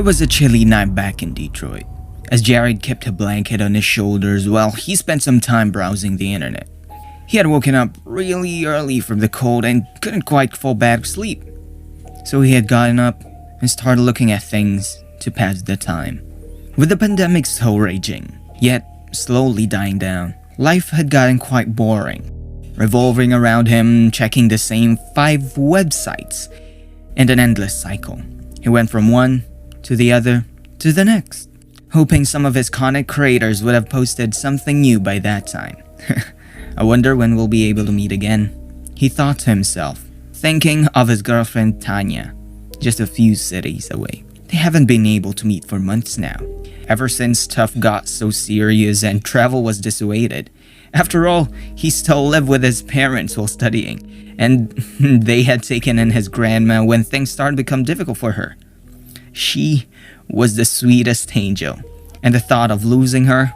It was a chilly night back in Detroit, as Jared kept a blanket on his shoulders while he spent some time browsing the internet. He had woken up really early from the cold and couldn't quite fall back to sleep. So he had gotten up and started looking at things to pass the time. With the pandemic still raging, yet slowly dying down, life had gotten quite boring, revolving around him checking the same 5 websites in an endless cycle. He went from one to the other to the next, hoping some of his content creators would have posted something new by that time. I wonder when we'll be able to meet again, he thought to himself, thinking of his girlfriend Tanya, just a few cities away. They haven't been able to meet for months now, ever since stuff got so serious and travel was dissuaded. After all, he still lived with his parents while studying, and they had taken in his grandma when things started to become difficult for her. She was the sweetest angel, and the thought of losing her,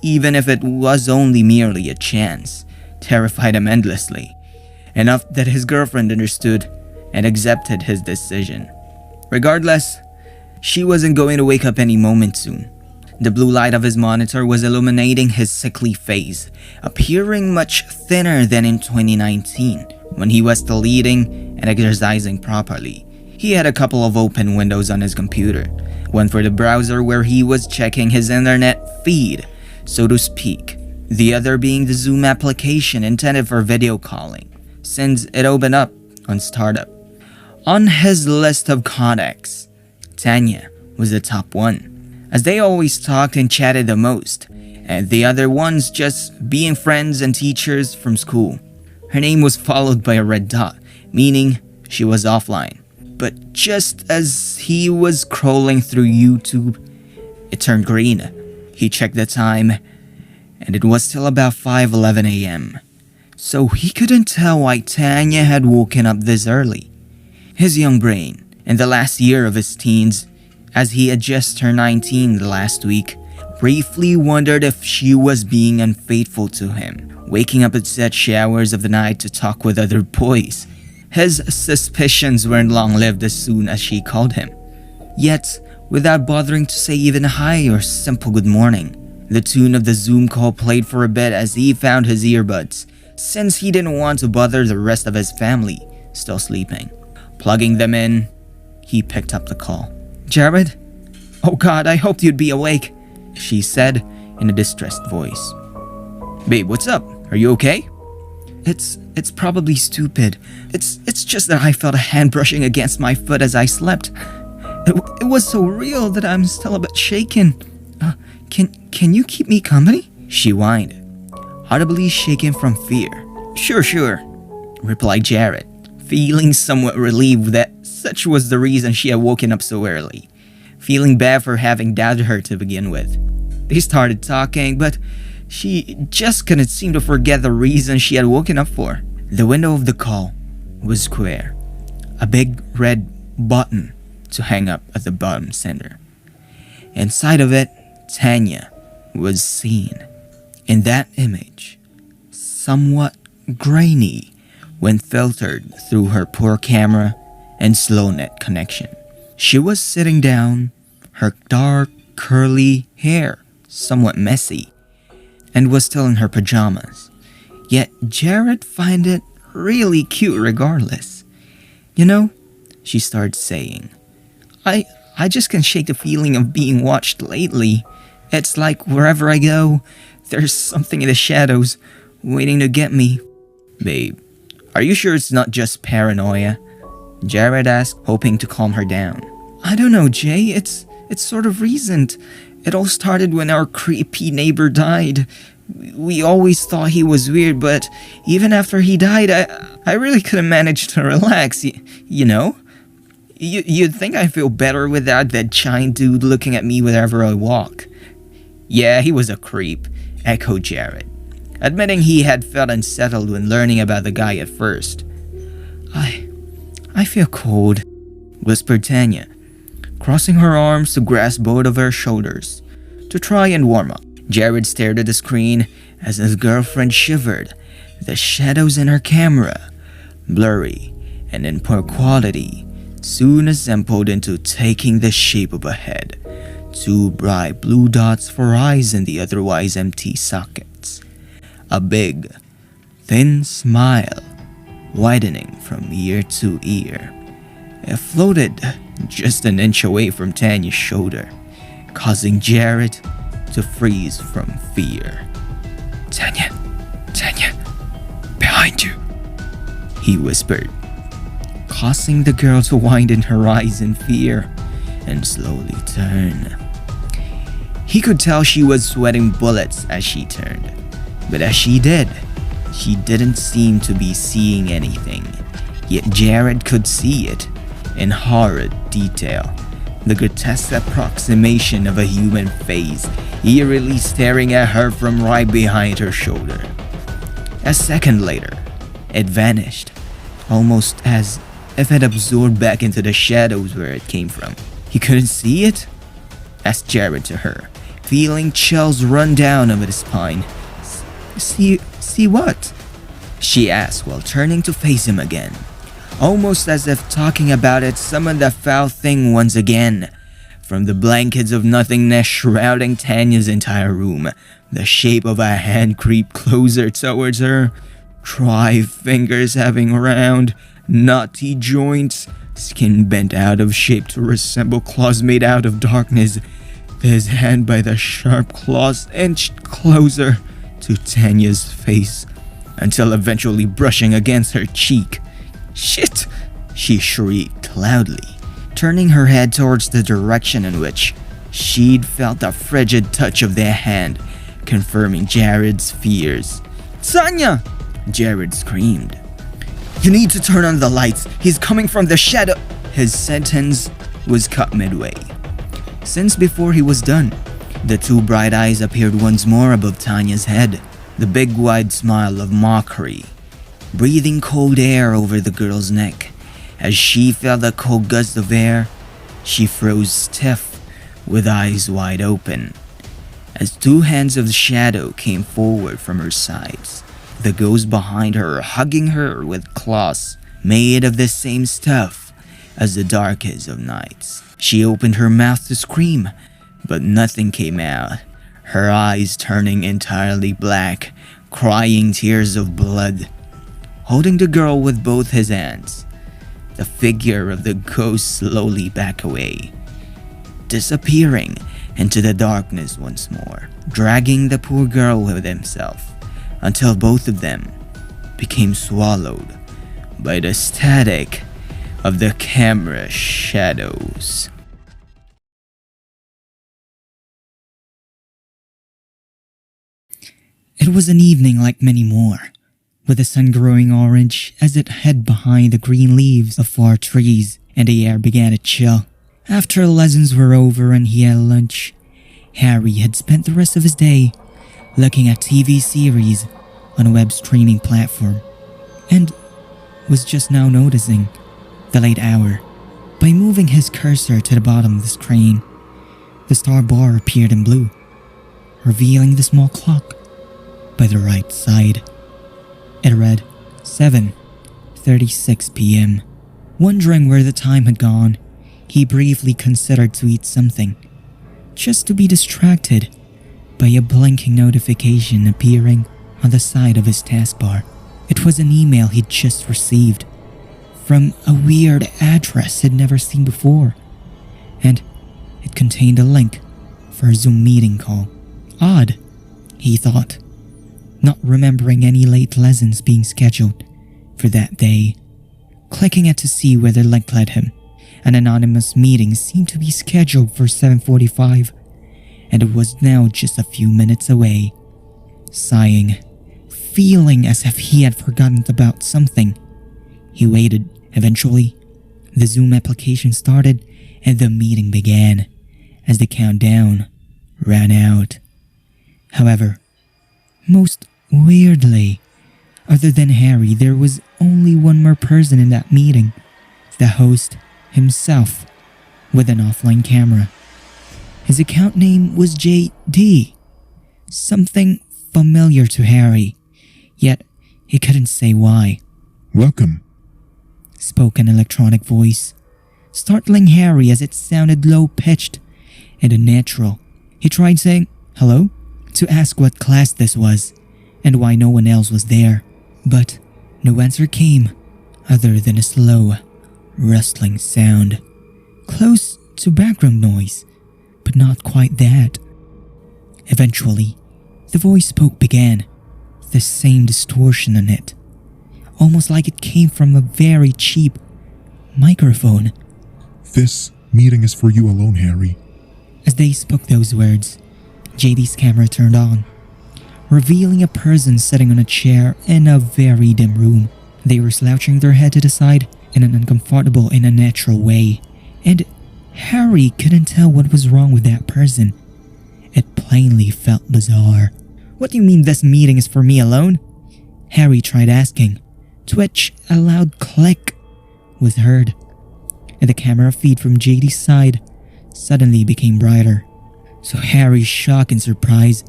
even if it was only merely a chance, terrified him endlessly, enough that his girlfriend understood and accepted his decision. Regardless, she wasn't going to wake up any moment soon. The blue light of his monitor was illuminating his sickly face, appearing much thinner than in 2019, when he was still eating and exercising properly. He had a couple of open windows on his computer, one for the browser where he was checking his internet feed, so to speak, the other being the Zoom application intended for video calling, since it opened up on startup. On his list of contacts, Tanya was the top one, as they always talked and chatted the most, and the other ones just being friends and teachers from school. Her name was followed by a red dot, meaning she was offline. But just as he was scrolling through YouTube, it turned green. He checked the time, and it was still about 5:11 a.m. So he couldn't tell why Tanya had woken up this early. His young brain, in the last year of his teens, as he had just turned 19 last week, briefly wondered if she was being unfaithful to him, waking up at set showers of the night to talk with other boys. His suspicions weren't long-lived as soon as she called him. Yet, without bothering to say even hi or simple good morning, the tune of the Zoom call played for a bit as he found his earbuds, since he didn't want to bother the rest of his family, still sleeping. Plugging them in, he picked up the call. "Jared? Oh God, I hoped you'd be awake," she said in a distressed voice. "Babe, what's up? Are you okay?" It's probably stupid. It's just that I felt a hand brushing against my foot as I slept. It was so real that I'm still a bit shaken. Can you keep me company?" she whined, audibly shaken from fear. Sure," replied Jared, feeling somewhat relieved that such was the reason she had woken up so early, feeling bad for having doubted her to begin with. They started talking, but she just couldn't seem to forget the reason she had woken up for. The window of the call was square, a big red button to hang up at the bottom center. Inside of it, Tanya was seen. In that image, somewhat grainy when filtered through her poor camera and slow net connection. She was sitting down, her dark, curly hair somewhat messy, and was still in her pajamas. Yet Jared found it really cute regardless. "You know," she started saying, I just can't shake the feeling of being watched lately. It's like wherever I go, there's something in the shadows waiting to get me." "Babe, are you sure it's not just paranoia?" Jared asked, hoping to calm her down. "I don't know, Jay. It's sort of recent. It all started when our creepy neighbor died. We always thought he was weird, but even after he died, I really couldn't manage to relax, you know? You'd think I feel better without that giant dude looking at me wherever I walk." "Yeah, he was a creep," echoed Jared, admitting he had felt unsettled when learning about the guy at first. I feel cold," whispered Tanya, crossing her arms to grasp both of her shoulders to try and warm up. Jared stared at the screen as his girlfriend shivered, the shadows in her camera, blurry and in poor quality, soon assembled into taking the shape of a head, two bright blue dots for eyes in the otherwise empty sockets, a big, thin smile widening from ear to ear. It floated just an inch away from Tanya's shoulder, causing Jared to freeze from fear. Tanya, behind you, he whispered, causing the girl to widen her eyes in fear and slowly turn. He could tell she was sweating bullets as she turned, but as she did, she didn't seem to be seeing anything, yet Jared could see it in horrid detail. The grotesque approximation of a human face eerily staring at her from right behind her shoulder. A second later, it vanished, almost as if it absorbed back into the shadows where it came from. "You couldn't see it?" asked Jared to her, feeling chills run down over his spine. See what?" she asked while turning to face him again, almost as if talking about it summoned the foul thing once again. From the blankets of nothingness shrouding Tanya's entire room, the shape of a hand creeped closer towards her, dry fingers having round, knotty joints, skin bent out of shape to resemble claws made out of darkness. His hand by the sharp claws inched closer to Tanya's face, until eventually brushing against her cheek. "Shit!" she shrieked loudly, turning her head towards the direction in which she'd felt the frigid touch of their hand, confirming Jared's fears. "Tanya!" Jared screamed. "You need to turn on the lights. He's coming from the shadow." His sentence was cut midway, since before he was done, the two bright eyes appeared once more above Tanya's head, the big wide smile of mockery, breathing cold air over the girl's neck. As she felt the cold gust of air, she froze stiff, with eyes wide open. As two hands of shadow came forward from her sides, the ghost behind her hugging her with claws made of the same stuff as the darkest of nights. She opened her mouth to scream, but nothing came out, her eyes turning entirely black, crying tears of blood. Holding the girl with both his hands, the figure of the ghost slowly backed away, disappearing into the darkness once more, dragging the poor girl with himself, until both of them became swallowed by the static of the camera shadows. It was an evening like many more, with the sun growing orange as it hid behind the green leaves of far trees, and the air began to chill. After lessons were over and he had lunch, Harry had spent the rest of his day looking at TV series on a web streaming platform, and was just now noticing the late hour. By moving his cursor to the bottom of the screen, the star bar appeared in blue, revealing the small clock by the right side. It read 7:36 p.m. Wondering where the time had gone, he briefly considered to eat something, just to be distracted by a blinking notification appearing on the side of his taskbar. It was an email he'd just received from a weird address he'd never seen before, and it contained a link for a Zoom meeting call. Odd, he thought, not remembering any late lessons being scheduled for that day. Clicking it to see where the link led him, an anonymous meeting seemed to be scheduled for 7:45, and it was now just a few minutes away. Sighing, feeling as if he had forgotten about something, he waited. Eventually, the Zoom application started and the meeting began as the countdown ran out. However, most weirdly, other than Harry, there was only one more person in that meeting, the host himself, with an offline camera. His account name was JD, something familiar to Harry, yet he couldn't say why. "Welcome," spoke an electronic voice, startling Harry as it sounded low-pitched and unnatural. He tried saying hello to ask what class this was and why no one else was there, but no answer came other than a slow, rustling sound, close to background noise, but not quite that. Eventually, the voice spoke began, the same distortion on it, almost like it came from a very cheap microphone. This meeting is for you alone, Harry. As they spoke those words, JD's camera turned on, revealing a person sitting on a chair in a very dim room. They were slouching their head to the side in an uncomfortable and unnatural way, and Harry couldn't tell what was wrong with that person. It plainly felt bizarre. "What do you mean this meeting is for me alone?" Harry tried asking, to which a loud click was heard, and the camera feed from JD's side suddenly became brighter. So Harry's shock and surprise,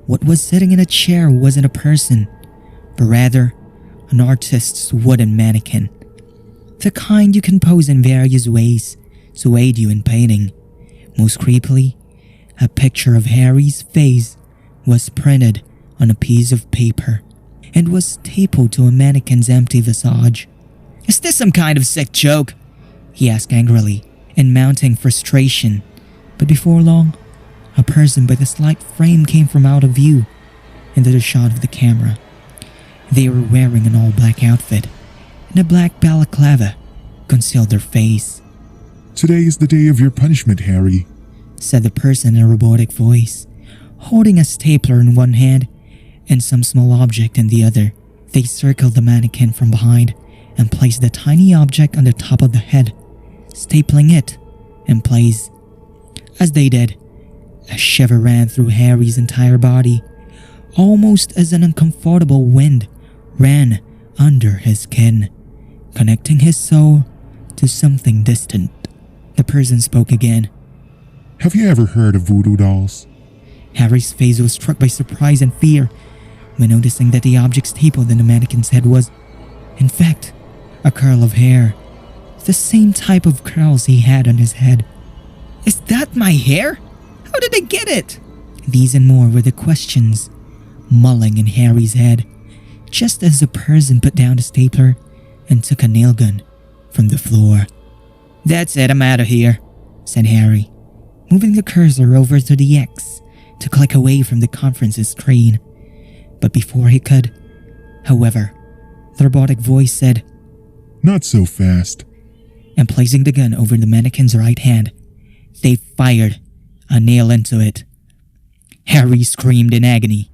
what was sitting in a chair wasn't a person, but rather an artist's wooden mannequin. The kind you can pose in various ways to aid you in painting. Most creepily, a picture of Harry's face was printed on a piece of paper and was stapled to a mannequin's empty visage. "Is this some kind of sick joke?" he asked angrily, in mounting frustration. But before long, a person with a slight frame came from out of view into the shot of the camera. They were wearing an all-black outfit, and a black balaclava concealed their face. Today is the day of your punishment, Harry, said the person in a robotic voice, holding a stapler in one hand and some small object in the other. They circled the mannequin from behind and placed the tiny object on the top of the head, stapling it in place. As they did, a shiver ran through Harry's entire body, almost as an uncomfortable wind ran under his skin, connecting his soul to something distant. The person spoke again. Have you ever heard of voodoo dolls? Harry's face was struck by surprise and fear when noticing that the object stapled in the mannequin's head was, in fact, a curl of hair. The same type of curls he had on his head. "Is that my hair? How did I get it?" These and more were the questions mulling in Harry's head, just as the person put down the stapler and took a nail gun from the floor. "That's it, I'm out of here," said Harry, moving the cursor over to the X to click away from the conference's screen. But before he could, however, the robotic voice said, "Not so fast." And placing the gun over the mannequin's right hand, they fired a nail into it. Harry screamed in agony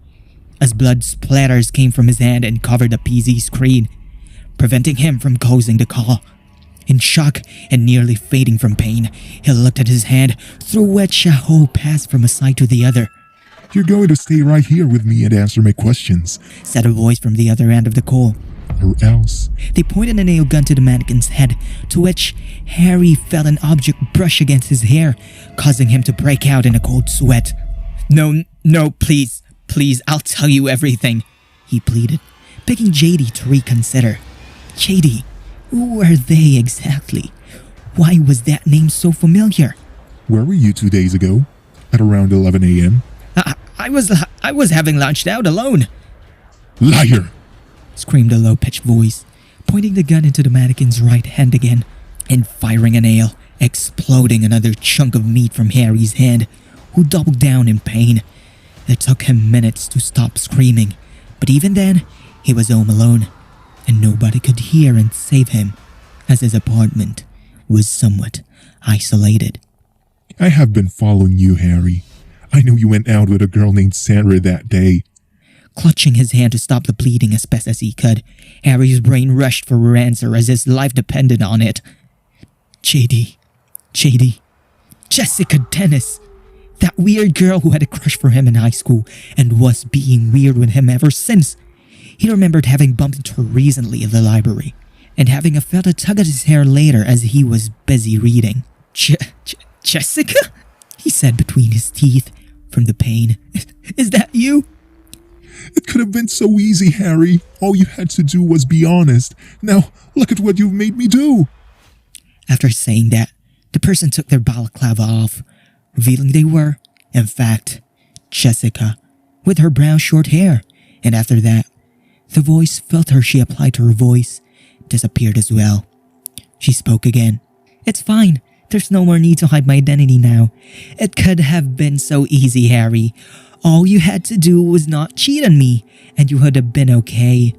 as blood splatters came from his hand and covered the PC screen, preventing him from closing the call. In shock and nearly fading from pain, he looked at his hand, through which a hole passed from a side to the other. "You're going to stay right here with me and answer my questions," said a voice from the other end of the call. "Or else." They pointed a nail gun to the mannequin's head, to which Harry felt an object brush against his hair, causing him to break out in a cold sweat. No, please, I'll tell you everything," he pleaded, begging JD to reconsider. JD? Who were they exactly? Why was that name so familiar? "Where were you 2 days ago? At around 11 a.m.? I was having lunched out alone," "Liar!" screamed a low-pitched voice, pointing the gun into the mannequin's right hand again, and firing a nail, exploding another chunk of meat from Harry's hand, who doubled down in pain. It took him minutes to stop screaming, but even then, he was home alone, and nobody could hear and save him, as his apartment was somewhat isolated. "I have been following you, Harry. I know you went out with a girl named Sandra that day." Clutching his hand to stop the bleeding as best as he could, Harry's brain rushed for an answer as his life depended on it. JD, Jessica Dennis, that weird girl who had a crush for him in high school and was being weird with him ever since. He remembered having bumped into her recently in the library, and having felt a tug at his hair later as he was busy reading. Jessica? He said between his teeth from the pain. "Is that you?" "It could have been so easy, Harry. All you had to do was be honest. Now, look at what you've made me do." After saying that, the person took their balaclava off, revealing they were, in fact, Jessica, with her brown short hair. And after that, the voice filter she applied to her voice disappeared as well. She spoke again. "It's fine. There's no more need to hide my identity now. It could have been so easy, Harry. All you had to do was not cheat on me, and you would have been okay."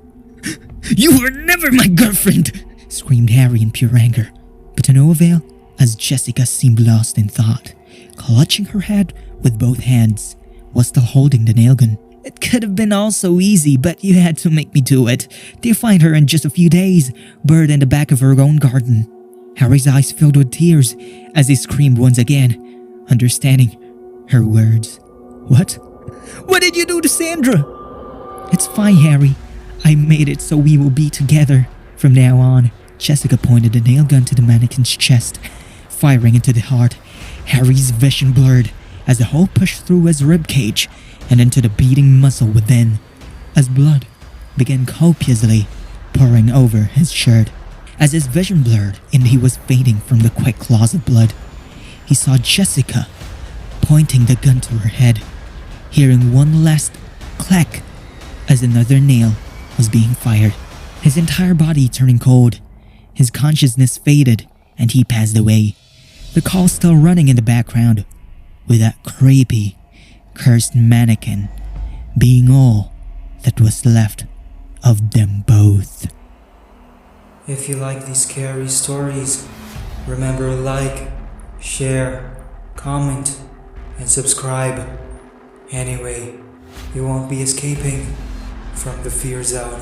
"You were never my girlfriend!" screamed Harry in pure anger. But to no avail, as Jessica seemed lost in thought, clutching her head with both hands, while still holding the nail gun. "It could have been all so easy, but you had to make me do it. They'll find her in just a few days, buried in the back of her own garden." Harry's eyes filled with tears as he screamed once again, understanding her words. "What? What did you do to Sandra?" "It's fine, Harry. I made it so we will be together from now on." Jessica pointed the nail gun to the mannequin's chest, firing into the heart. Harry's vision blurred as the hole pushed through his ribcage and into the beating muscle within, as blood began copiously pouring over his shirt. As his vision blurred and he was fading from the quick loss of blood, he saw Jessica pointing the gun to her head, hearing one last clack as another nail was being fired. His entire body turning cold, his consciousness faded, and he passed away. The call still running in the background, with that creepy, cursed mannequin being all that was left of them both. If you like these scary stories, remember to like, share, comment, and subscribe. Anyway, you won't be escaping from the fear zone.